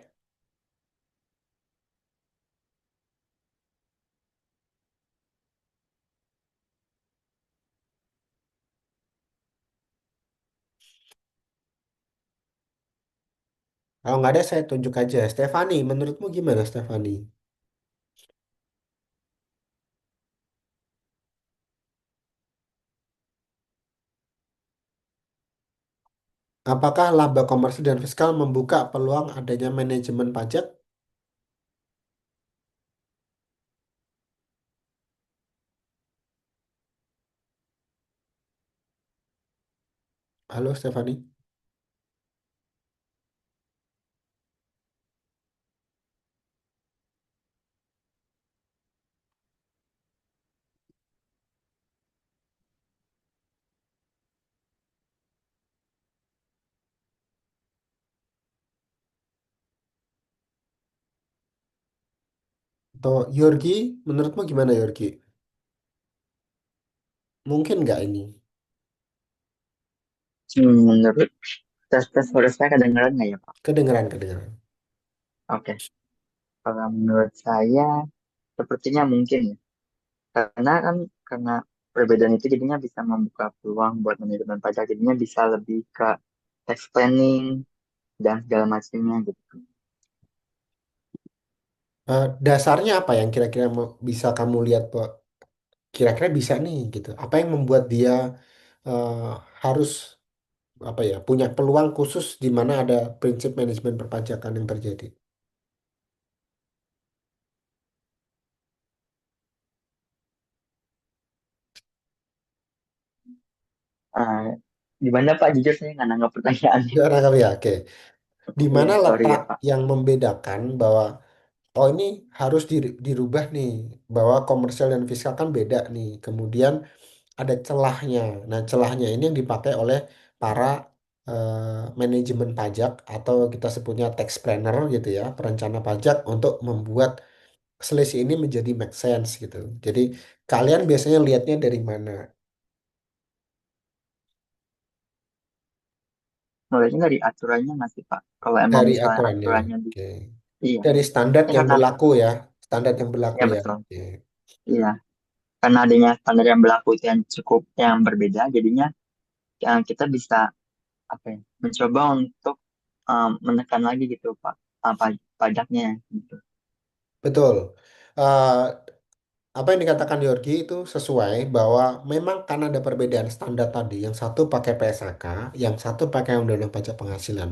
Kalau nggak ada, saya tunjuk aja. Stefani, menurutmu gimana, Stefani? Apakah laba komersil dan fiskal membuka peluang adanya manajemen pajak? Halo, Stefani. Atau Yorgi, menurutmu gimana, Yorgi? Mungkin nggak ini? Menurut tes suara saya kedengeran nggak ya Pak? Kedengeran, kedengeran. Oke, kalau menurut saya sepertinya mungkin ya. Karena kan karena perbedaan itu jadinya bisa membuka peluang buat manajemen pajak, jadinya bisa lebih ke tax planning dan segala macamnya gitu. Dasarnya apa yang kira-kira bisa kamu lihat, Pak? Kira-kira bisa nih, gitu. Apa yang membuat dia eh, harus apa ya punya peluang khusus di mana ada prinsip manajemen perpajakan yang terjadi? Ah, Gimana Pak? Jujur saya nggak nangkap pertanyaannya. Ya, nangkap ya, oke. Di Iya, mana sorry letak ya Pak. yang membedakan bahwa oh ini harus dirubah nih, bahwa komersial dan fiskal kan beda nih. Kemudian ada celahnya. Nah, celahnya ini yang dipakai oleh para manajemen pajak atau kita sebutnya tax planner gitu ya, perencana pajak untuk membuat selisih ini menjadi make sense gitu. Jadi kalian biasanya lihatnya dari mana? Mulainya dari aturannya masih Pak. Kalau emang Dari misalnya aturannya. aturannya di, Oke. iya, Dari standar ya yang karena berlaku ya. Standar yang berlaku ya ya. betul. Oke. Iya, karena adanya standar yang berlaku itu yang cukup yang berbeda, jadinya kita bisa apa ya, mencoba untuk menekan lagi gitu Pak, pajaknya gitu. Betul. Eh, apa yang dikatakan Yorgi itu sesuai bahwa memang karena ada perbedaan standar tadi, yang satu pakai PSAK, yang satu pakai Undang-Undang Pajak Penghasilan.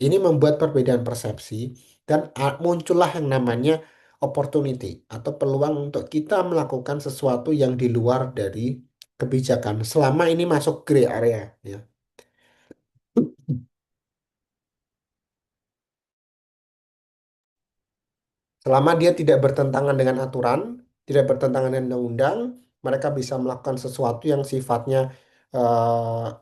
Ini membuat perbedaan persepsi dan muncullah yang namanya opportunity atau peluang untuk kita melakukan sesuatu yang di luar dari kebijakan selama ini masuk gray area ya. Selama dia tidak bertentangan dengan aturan, tidak bertentangan dengan undang-undang, mereka bisa melakukan sesuatu yang sifatnya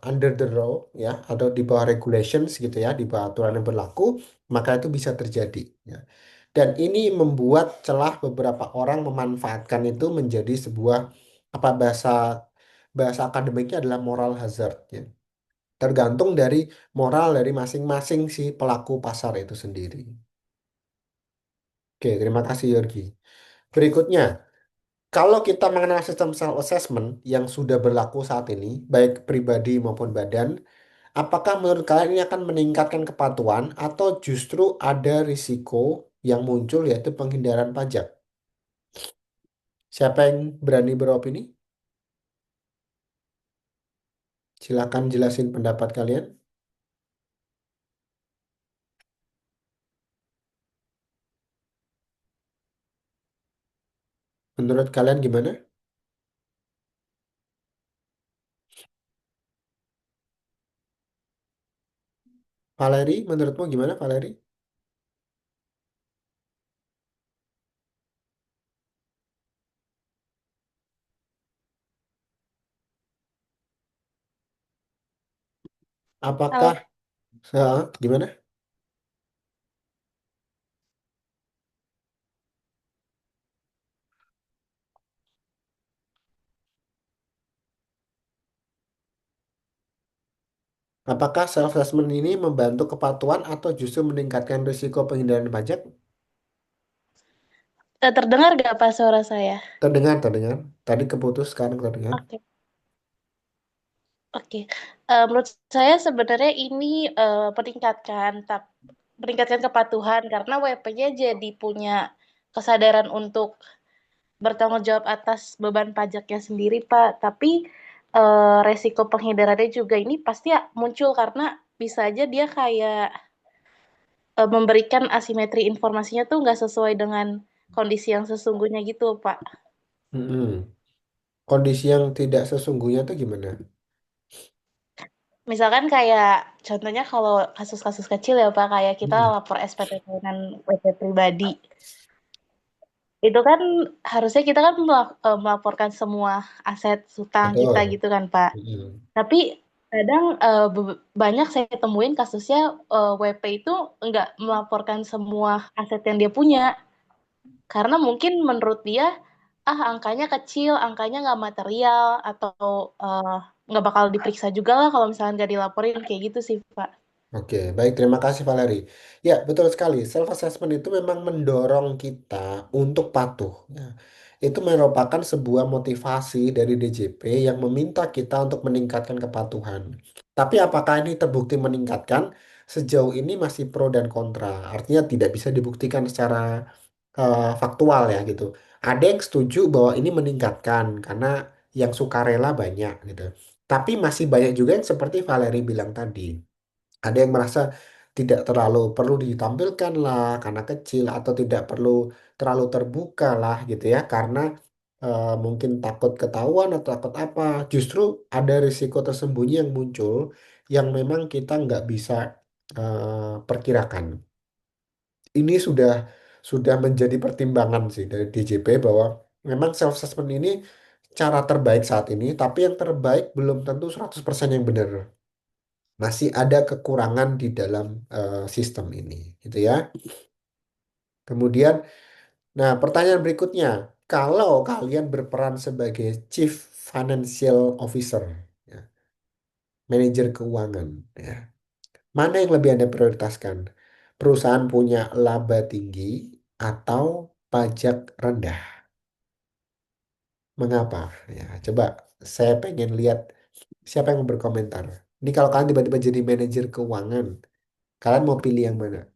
under the law ya, atau di bawah regulations gitu ya, di bawah aturan yang berlaku, maka itu bisa terjadi ya. Dan ini membuat celah beberapa orang memanfaatkan itu menjadi sebuah apa bahasa bahasa akademiknya adalah moral hazard ya. Tergantung dari moral dari masing-masing si pelaku pasar itu sendiri. Oke, terima kasih Yorgi. Berikutnya, kalau kita mengenal sistem self-assessment yang sudah berlaku saat ini, baik pribadi maupun badan, apakah menurut kalian ini akan meningkatkan kepatuhan atau justru ada risiko yang muncul yaitu penghindaran pajak? Siapa yang berani beropini? Silakan jelasin pendapat kalian. Menurut kalian gimana? Valeri, menurutmu gimana, Valeri? Apakah, Halo. gimana? Apakah self-assessment ini membantu kepatuhan atau justru meningkatkan risiko penghindaran pajak? Terdengar gak Pak suara saya? Terdengar, terdengar. Tadi keputus, sekarang terdengar. Oke, oke. Menurut saya sebenarnya ini meningkatkan kepatuhan karena WP-nya jadi punya kesadaran untuk bertanggung jawab atas beban pajaknya sendiri, Pak. Tapi resiko penghindarannya juga ini pasti muncul karena bisa aja dia kayak memberikan asimetri informasinya tuh nggak sesuai dengan kondisi yang sesungguhnya gitu, Pak. Mm-mm. Kondisi yang tidak sesungguhnya itu gimana? Misalkan kayak contohnya kalau kasus-kasus kecil ya Pak, kayak kita Mm-mm. lapor SPT dengan WP pribadi. Itu kan harusnya kita kan melaporkan semua aset hutang kita Betul. gitu kan Pak. Mm-mm. Tapi kadang banyak saya temuin kasusnya WP itu nggak melaporkan semua aset yang dia punya. Karena mungkin menurut dia, angkanya kecil, angkanya nggak material, atau eh, nggak bakal diperiksa juga lah kalau misalnya nggak dilaporin kayak gitu sih Pak. Oke, baik. Terima kasih, Valeri. Ya, betul sekali. Self-assessment itu memang mendorong kita untuk patuh. Ya. Itu merupakan sebuah motivasi dari DJP yang meminta kita untuk meningkatkan kepatuhan. Tapi apakah ini terbukti meningkatkan? Sejauh ini masih pro dan kontra. Artinya tidak bisa dibuktikan secara faktual ya gitu. Ada yang setuju bahwa ini meningkatkan karena yang sukarela banyak gitu. Tapi masih banyak juga yang seperti Valeri bilang tadi. Ada yang merasa tidak terlalu perlu ditampilkan lah karena kecil atau tidak perlu terlalu terbuka lah gitu ya karena mungkin takut ketahuan atau takut apa. Justru ada risiko tersembunyi yang muncul yang memang kita nggak bisa perkirakan. Ini sudah menjadi pertimbangan sih dari DJP bahwa memang self assessment ini cara terbaik saat ini, tapi yang terbaik belum tentu 100% yang benar. Masih ada kekurangan di dalam sistem ini, gitu ya. Kemudian, nah pertanyaan berikutnya, kalau kalian berperan sebagai Chief Financial Officer, ya, manajer keuangan, ya, mana yang lebih Anda prioritaskan? Perusahaan punya laba tinggi atau pajak rendah? Mengapa? Ya, coba saya pengen lihat siapa yang mau berkomentar. Ini kalau kalian tiba-tiba jadi manajer keuangan, kalian mau pilih yang mana?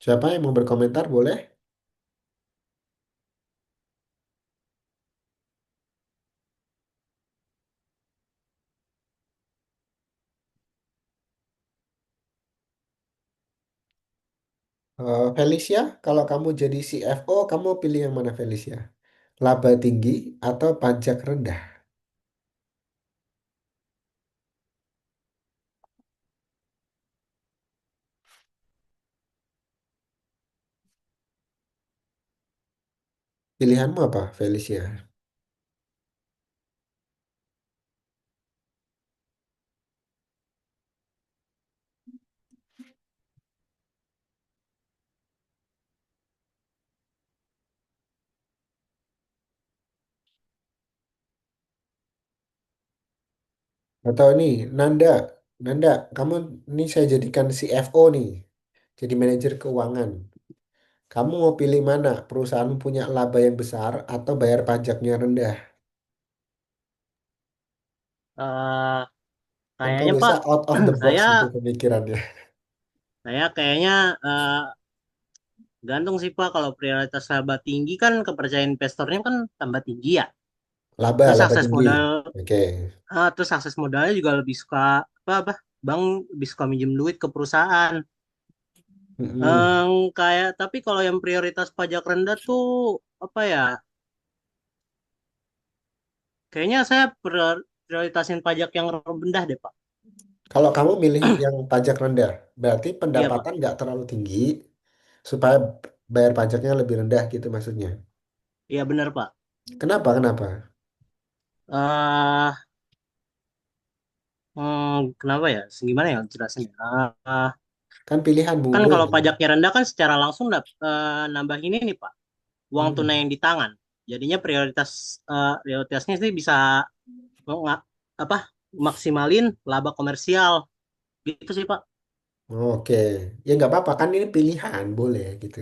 Siapa yang mau berkomentar boleh? Felicia, kalau kamu jadi CFO, kamu pilih yang mana Felicia? Laba tinggi atau pajak rendah? Pilihanmu apa, Felicia? Atau ini, Nanda, Nanda, kamu ini saya jadikan CFO nih, jadi manajer keuangan. Kamu mau pilih mana? Perusahaan punya laba yang besar atau bayar pajaknya rendah? Eh, Kan kamu kayaknya bisa Pak, out of the box saya gitu pemikirannya. saya kayaknya gantung sih Pak. Kalau prioritas laba tinggi kan kepercayaan investornya kan tambah tinggi ya. Laba, Terus laba akses tinggi. modal, Oke. terus akses modalnya juga lebih suka apa bank lebih suka minjem duit ke perusahaan. Mm-mm. Kayak tapi kalau yang prioritas pajak rendah tuh apa ya? Kayaknya saya prioritasin pajak yang rendah deh Pak. Kalau kamu milih yang pajak rendah, berarti Iya Pak. pendapatan nggak terlalu tinggi supaya bayar pajaknya lebih rendah gitu maksudnya. Iya benar Pak. Kenapa? Kenapa? eh kenapa ya? Gimana ya jelasin ya? Kan pilihanmu Kan kalau boleh. pajaknya rendah kan secara langsung nambah ini nih Pak, uang tunai Hmm. yang di tangan. Jadinya prioritasnya sih bisa menga- apa maksimalin laba komersial gitu sih Pak. Oke, ya nggak apa-apa kan ini pilihan boleh gitu.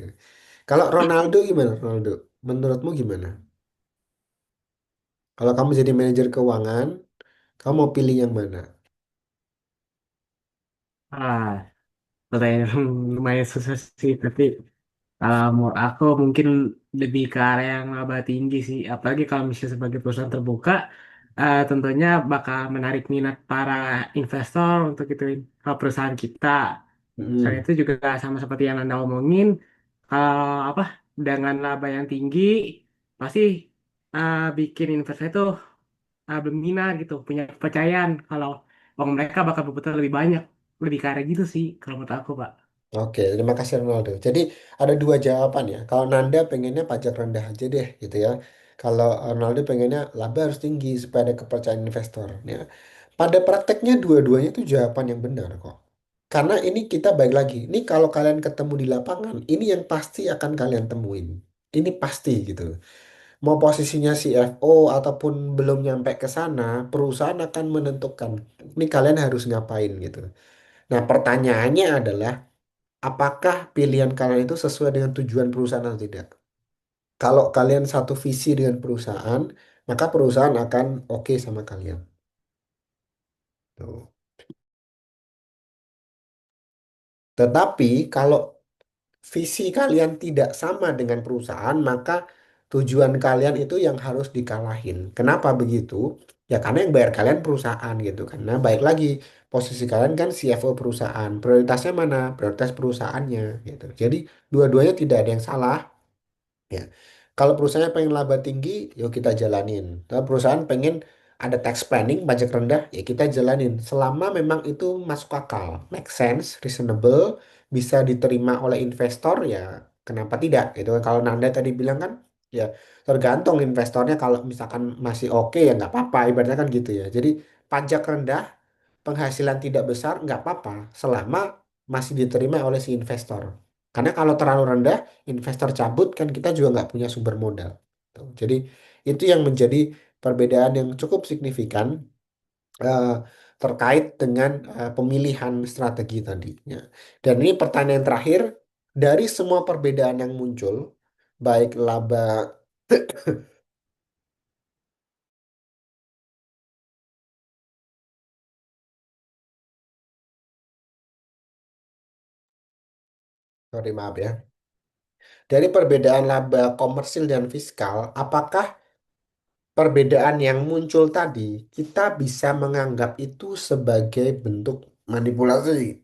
Kalau Ronaldo gimana Ronaldo? Menurutmu gimana? Kalau kamu jadi manajer keuangan, kamu mau pilih yang mana? Ah, pertanyaan lumayan susah sih, tapi kalau menurut aku mungkin lebih ke arah yang laba tinggi sih. Apalagi kalau misalnya sebagai perusahaan terbuka, tentunya bakal menarik minat para investor untuk itu ke perusahaan kita. Selain Hmm. itu juga sama seperti yang Anda omongin, kalau apa dengan laba yang tinggi pasti bikin investor itu berminat gitu, punya kepercayaan kalau uang mereka bakal berputar lebih banyak, lebih ke arah gitu sih kalau menurut aku, Pak. Oke, terima kasih Ronaldo. Jadi ada dua jawaban ya. Kalau Nanda pengennya pajak rendah aja deh gitu ya. Kalau Ronaldo pengennya laba harus tinggi supaya ada kepercayaan investor. Ya. Pada prakteknya dua-duanya itu jawaban yang benar kok. Karena ini kita baik lagi. Ini kalau kalian ketemu di lapangan, ini yang pasti akan kalian temuin. Ini pasti gitu. Mau posisinya CFO ataupun belum nyampe ke sana, perusahaan akan menentukan. Ini kalian harus ngapain gitu. Nah, pertanyaannya adalah apakah pilihan kalian itu sesuai dengan tujuan perusahaan atau tidak? Kalau kalian satu visi dengan perusahaan, maka perusahaan akan oke sama kalian. Tuh. Tetapi kalau visi kalian tidak sama dengan perusahaan, maka tujuan kalian itu yang harus dikalahin. Kenapa begitu? Ya karena yang bayar kalian perusahaan gitu. Karena baik lagi, posisi kalian kan CFO perusahaan. Prioritasnya mana? Prioritas perusahaannya gitu. Jadi dua-duanya tidak ada yang salah. Ya. Kalau perusahaannya pengen laba tinggi, yuk kita jalanin. Kalau perusahaan pengen ada tax planning, pajak rendah, ya kita jalanin. Selama memang itu masuk akal, make sense, reasonable, bisa diterima oleh investor, ya kenapa tidak? Gitu kan. Kalau Nanda tadi bilang kan, ya tergantung investornya. Kalau misalkan masih oke, ya nggak apa-apa. Ibaratnya kan gitu ya. Jadi pajak rendah, penghasilan tidak besar, nggak apa-apa. Selama masih diterima oleh si investor. Karena kalau terlalu rendah, investor cabut kan kita juga nggak punya sumber modal. Tuh. Jadi itu yang menjadi perbedaan yang cukup signifikan eh, terkait dengan pemilihan strategi tadi. Ya. Dan ini pertanyaan terakhir, dari semua perbedaan yang muncul, baik laba, sorry maaf ya, dari perbedaan laba komersil dan fiskal, apakah perbedaan yang muncul tadi kita bisa menganggap itu sebagai bentuk manipulasi?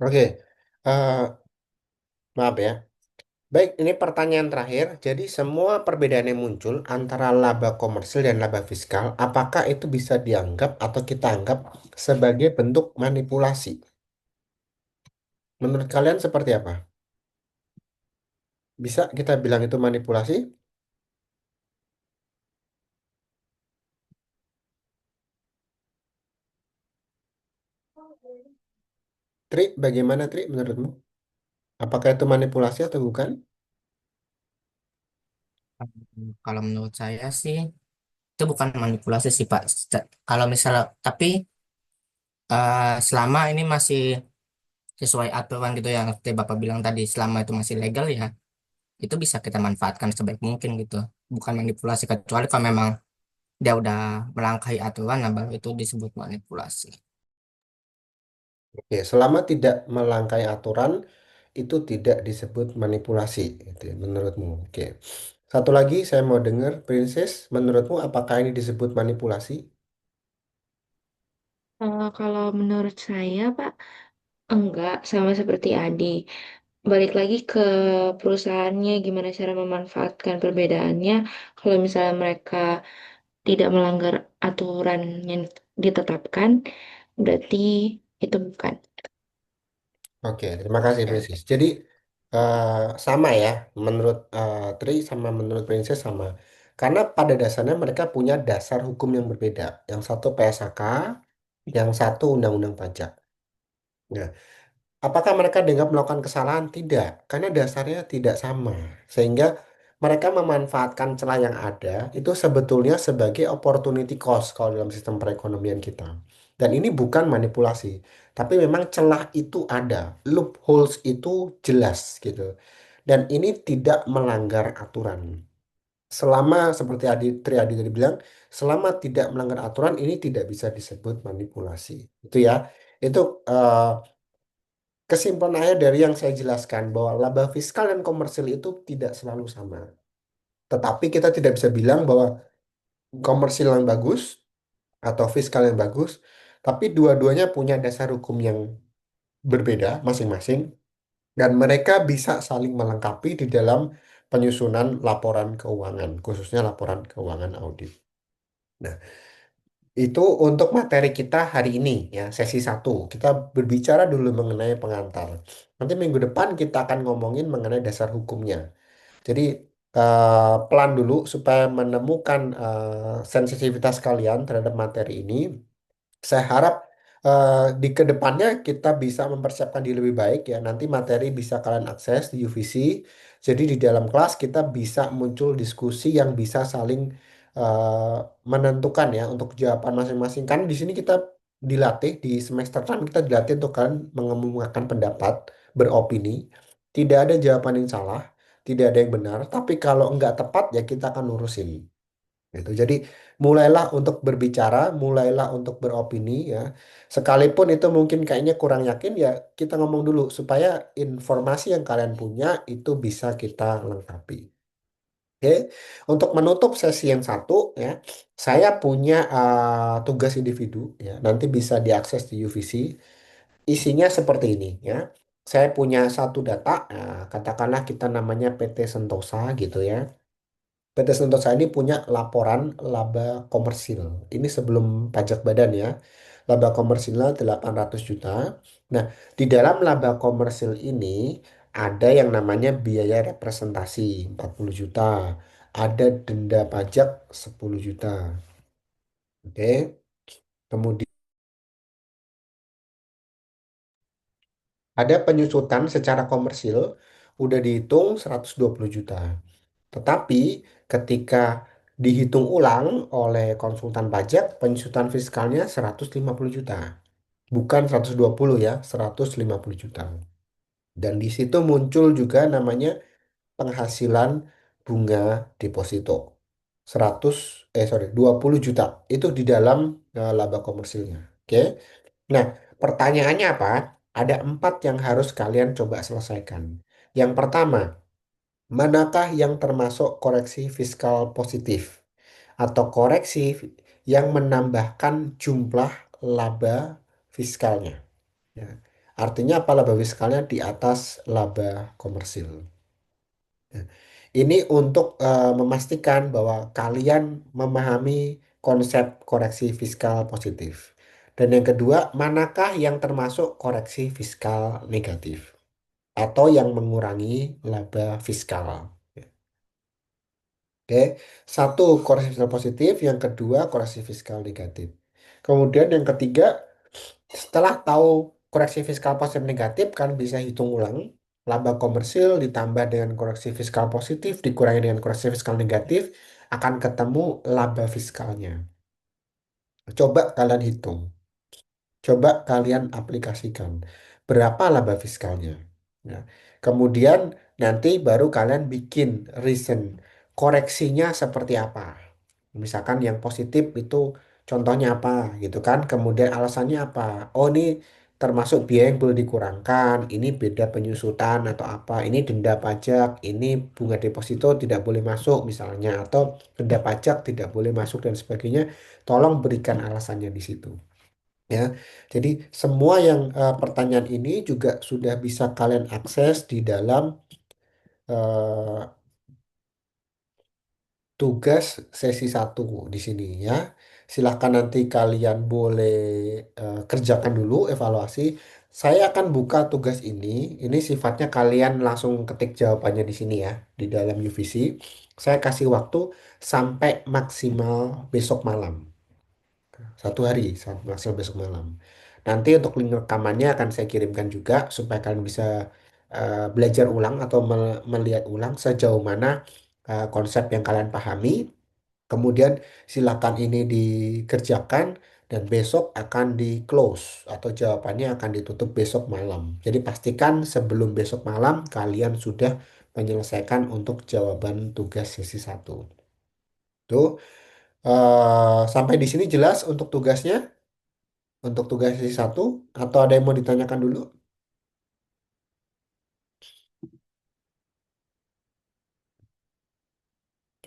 Oke, maaf ya. Baik, ini pertanyaan terakhir. Jadi semua perbedaan yang muncul antara laba komersil dan laba fiskal, apakah itu bisa dianggap atau kita anggap sebagai bentuk manipulasi? Menurut kalian seperti apa? Bisa kita bilang itu manipulasi? Tri, bagaimana Tri menurutmu? Apakah itu manipulasi atau bukan? Kalau menurut saya sih itu bukan manipulasi sih Pak. Kalau misalnya tapi selama ini masih sesuai aturan gitu yang seperti Bapak bilang tadi, selama itu masih legal ya itu bisa kita manfaatkan sebaik mungkin gitu. Bukan manipulasi kecuali kalau memang dia udah melangkahi aturan, nah baru itu disebut manipulasi. Oke, selama tidak melangkai aturan, itu tidak disebut manipulasi, gitu ya, menurutmu. Oke. Satu lagi saya mau dengar, Princess, menurutmu apakah ini disebut manipulasi? Kalau menurut saya, Pak, enggak sama seperti Adi. Balik lagi ke perusahaannya, gimana cara memanfaatkan perbedaannya. Kalau misalnya mereka tidak melanggar aturan yang ditetapkan, berarti itu bukan. Oke, terima kasih, Princess. Jadi, eh, sama ya, menurut Tri sama menurut Princess sama. Karena pada dasarnya mereka punya dasar hukum yang berbeda. Yang satu PSHK, yang satu Undang-Undang Pajak. Nah, apakah mereka dianggap melakukan kesalahan? Tidak, karena dasarnya tidak sama. Sehingga mereka memanfaatkan celah yang ada itu sebetulnya sebagai opportunity cost kalau dalam sistem perekonomian kita. Dan ini bukan manipulasi, tapi memang celah itu ada, loopholes itu jelas gitu. Dan ini tidak melanggar aturan. Selama seperti Triadi tadi bilang, selama tidak melanggar aturan ini tidak bisa disebut manipulasi. Itu ya. Itu kesimpulan akhir dari yang saya jelaskan bahwa laba fiskal dan komersil itu tidak selalu sama. Tetapi kita tidak bisa bilang bahwa komersil yang bagus atau fiskal yang bagus, tapi dua-duanya punya dasar hukum yang berbeda masing-masing dan mereka bisa saling melengkapi di dalam penyusunan laporan keuangan, khususnya laporan keuangan audit. Nah, itu untuk materi kita hari ini ya, sesi satu. Kita berbicara dulu mengenai pengantar. Nanti minggu depan kita akan ngomongin mengenai dasar hukumnya. Jadi pelan dulu supaya menemukan sensitivitas kalian terhadap materi ini. Saya harap di kedepannya kita bisa mempersiapkan diri lebih baik ya. Nanti materi bisa kalian akses di UVC. Jadi di dalam kelas kita bisa muncul diskusi yang bisa saling eh, menentukan ya untuk jawaban masing-masing. Kan di sini kita dilatih di semester kan kita dilatih untuk kalian mengemukakan pendapat, beropini. Tidak ada jawaban yang salah, tidak ada yang benar. Tapi kalau nggak tepat ya kita akan lurusin gitu. Jadi mulailah untuk berbicara, mulailah untuk beropini ya. Sekalipun itu mungkin kayaknya kurang yakin ya, kita ngomong dulu supaya informasi yang kalian punya itu bisa kita lengkapi. Oke, untuk menutup sesi yang satu ya, saya punya tugas individu ya, nanti bisa diakses di UVC. Isinya seperti ini ya. Saya punya satu data, katakanlah kita namanya PT Sentosa gitu ya. PT Sentosa ini punya laporan laba komersil. Ini sebelum pajak badan ya. Laba komersilnya 800 juta. Nah, di dalam laba komersil ini ada yang namanya biaya representasi 40 juta. Ada denda pajak 10 juta. Oke. Kemudian ada penyusutan secara komersil udah dihitung 120 juta. Tetapi ketika dihitung ulang oleh konsultan pajak, penyusutan fiskalnya 150 juta. Bukan 120 ya, 150 juta. Dan di situ muncul juga namanya penghasilan bunga deposito. 20 juta. Itu di dalam laba komersilnya. Oke. Nah, pertanyaannya apa? Ada 4 yang harus kalian coba selesaikan. Yang pertama, manakah yang termasuk koreksi fiskal positif atau koreksi yang menambahkan jumlah laba fiskalnya? Ya. Artinya apa laba fiskalnya di atas laba komersil. Nah, ini untuk memastikan bahwa kalian memahami konsep koreksi fiskal positif. Dan yang kedua, manakah yang termasuk koreksi fiskal negatif atau yang mengurangi laba fiskal. Oke, satu koreksi fiskal positif, yang kedua koreksi fiskal negatif. Kemudian yang ketiga, setelah tahu koreksi fiskal positif negatif, kan bisa hitung ulang laba komersil ditambah dengan koreksi fiskal positif dikurangi dengan koreksi fiskal negatif akan ketemu laba fiskalnya. Coba kalian hitung, coba kalian aplikasikan berapa laba fiskalnya. Ya. Kemudian nanti baru kalian bikin reason koreksinya seperti apa. Misalkan yang positif itu contohnya apa gitu kan. Kemudian alasannya apa? Oh ini termasuk biaya yang boleh dikurangkan. Ini beda penyusutan atau apa. Ini denda pajak. Ini bunga deposito tidak boleh masuk misalnya. Atau denda pajak tidak boleh masuk dan sebagainya. Tolong berikan alasannya di situ. Ya, jadi semua yang pertanyaan ini juga sudah bisa kalian akses di dalam eh, tugas sesi satu di sini ya. Silahkan nanti kalian boleh kerjakan dulu evaluasi. Saya akan buka tugas ini. Ini sifatnya kalian langsung ketik jawabannya di sini ya, di dalam UVC. Saya kasih waktu sampai maksimal besok malam. 1 hari, sampai maksimal besok malam. Nanti untuk link rekamannya akan saya kirimkan juga supaya kalian bisa belajar ulang atau melihat ulang sejauh mana konsep yang kalian pahami. Kemudian silakan ini dikerjakan dan besok akan di close atau jawabannya akan ditutup besok malam. Jadi pastikan sebelum besok malam kalian sudah menyelesaikan untuk jawaban tugas sesi satu. Tuh, sampai di sini jelas untuk tugasnya, untuk tugas sesi satu, atau ada yang mau ditanyakan dulu?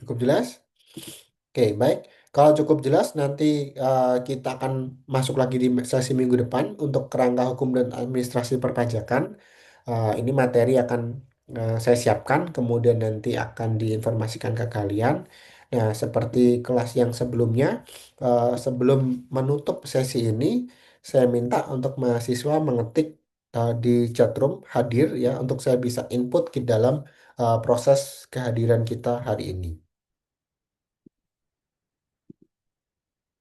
Cukup jelas? Oke, baik. Kalau cukup jelas, nanti kita akan masuk lagi di sesi minggu depan untuk kerangka hukum dan administrasi perpajakan. Ini materi akan saya siapkan, kemudian nanti akan diinformasikan ke kalian. Nah, seperti kelas yang sebelumnya, sebelum menutup sesi ini, saya minta untuk mahasiswa mengetik di chatroom hadir ya, untuk saya bisa input ke dalam proses kehadiran kita hari ini.